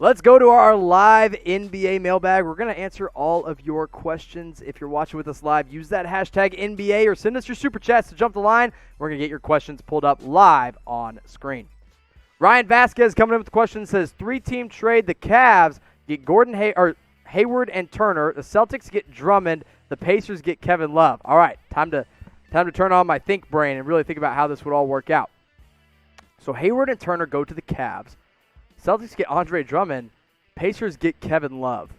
Let's go to our live NBA mailbag. We're going to answer all of your questions. If you're watching with us live, use that hashtag NBA or send us your super chats to jump the line. We're going to get your questions pulled up live on screen. Ryan Vasquez coming in with the question says, 3-team trade. The Cavs get Hayward and Turner. The Celtics get Drummond. The Pacers get Kevin Love. All right, time to turn on my think brain and really think about how this would all work out. So Hayward and Turner go to the Cavs. Celtics get Andre Drummond. Pacers get Kevin Love.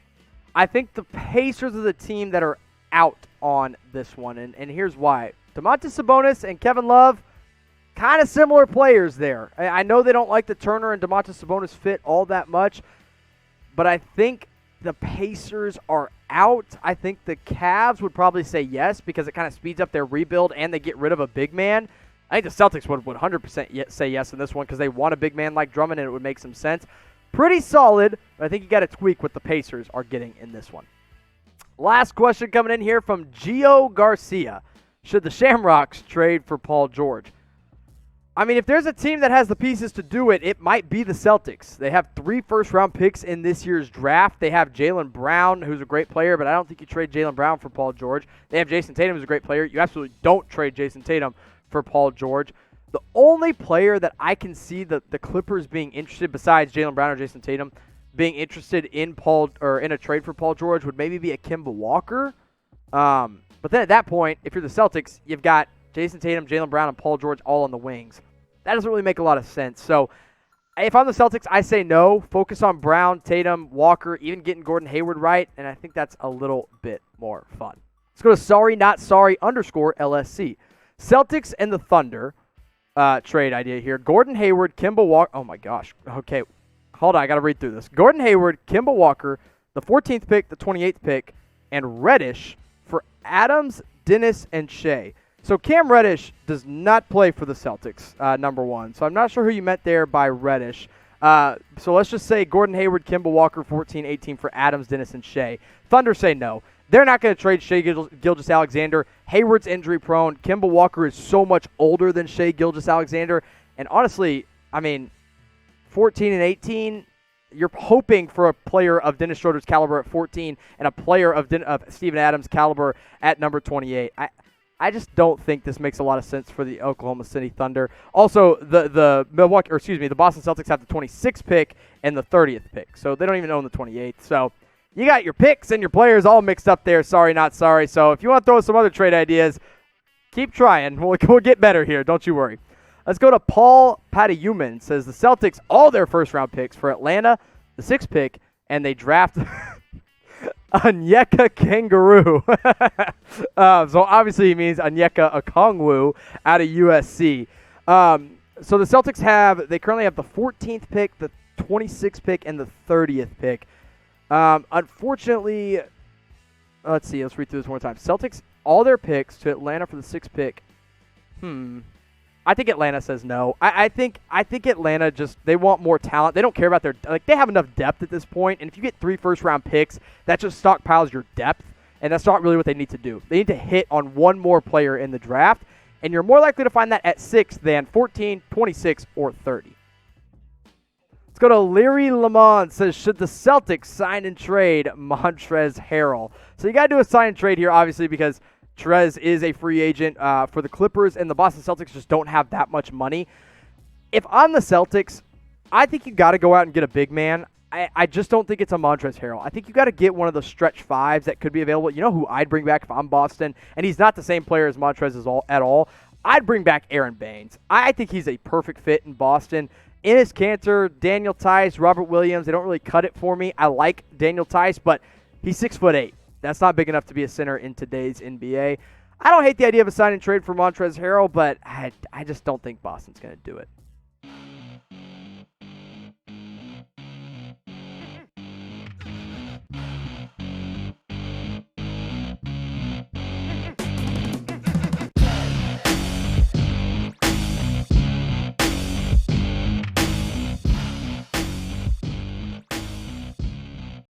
I think the Pacers are the team that are out on this one, and here's why. Domantas Sabonis and Kevin Love, kind of similar players there. I know they don't like the Turner and Domantas Sabonis fit all that much, but I think the Pacers are out. I think the Cavs would probably say yes because it kind of speeds up their rebuild and they get rid of a big man. I think the Celtics would 100% say yes in this one because they want a big man like Drummond and it would make some sense. Pretty solid, but I think you got to tweak what the Pacers are getting in this one. Last question coming in here from Gio Garcia. Should the Shamrocks trade for Paul George? I mean, if there's a team that has the pieces to do it, it might be the Celtics. They have 3 first-round picks in this year's draft. They have Jaylen Brown, who's a great player, but I don't think you trade Jaylen Brown for Paul George. They have Jason Tatum, who's a great player. You absolutely don't trade Jason Tatum for Paul George. The only player that I can see the Clippers being interested, besides Jaylen Brown or Jason Tatum, being interested in in a trade for Paul George would maybe be a Kemba Walker. But then at that point, if you're the Celtics, you've got Jason Tatum, Jaylen Brown, and Paul George all on the wings. That doesn't really make a lot of sense. So if I'm the Celtics, I say no. Focus on Brown, Tatum, Walker, even getting Gordon Hayward right, and I think that's a little bit more fun. Let's go to sorry_LSC. Celtics and the Thunder trade idea here. Gordon Hayward, Kemba Walker. Oh, my gosh. Okay, hold on. I got to read through this. Gordon Hayward, Kemba Walker, the 14th pick, the 28th pick, and Reddish for Adams, Dennis, and Shai. So Cam Reddish does not play for the Celtics, number one. So I'm not sure who you meant there by Reddish. So let's just say Gordon Hayward, Kemba Walker, 14, 18 for Adams, Dennis, and Shai. Thunder say no. They're not going to trade Shai Gilgeous-Alexander. Hayward's injury prone. Kemba Walker is so much older than Shai Gilgeous-Alexander. And honestly, I mean, 14 and 18, you're hoping for a player of Dennis Schroder's caliber at 14 and a player of Steven Adams' caliber at number 28. I just don't think this makes a lot of sense for the Oklahoma City Thunder. Also, the Boston Celtics have the 26th pick and the 30th pick, so they don't even own the 28th. So you got your picks and your players all mixed up there. Sorry, not sorry. So if you want to throw some other trade ideas, keep trying. We'll get better here. Don't you worry. Let's go to Paul Pattyhuman. Says the Celtics all their first-round picks for Atlanta, the 6th pick, and they draft Onyeka Okungwu. So obviously he means Onyeka Okungwu out of USC. So the Celtics they currently have the 14th pick, the 26th pick, and the 30th pick. Unfortunately, let's read through this one more time. Celtics, all their picks to Atlanta for the 6th pick. I think Atlanta says no. I think Atlanta they want more talent. They don't care about they have enough depth at this point, and if you get 3 first-round picks, that just stockpiles your depth, and that's not really what they need to do. They need to hit on one more player in the draft, and you're more likely to find that at 6 than 14, 26, or 30. Let's go to Leary Lamont. Says, should the Celtics sign and trade Montrezl Harrell? So you got to do a sign and trade here, obviously, because Trez is a free agent for the Clippers, and the Boston Celtics just don't have that much money. If I'm the Celtics, I think you got to go out and get a big man. I just don't think it's a Montrezl Harrell. I think you got to get one of the stretch 5s that could be available. You know who I'd bring back if I'm Boston? And he's not the same player as Montrezl at all. I'd bring back Aaron Baines. I think he's a perfect fit in Boston. Enes Kanter, Daniel Tice, Robert Williams, they don't really cut it for me. I like Daniel Tice, but he's 6'8". That's not big enough to be a center in today's NBA. I don't hate the idea of a sign and trade for Montrezl Harrell, but I just don't think Boston's going to do it.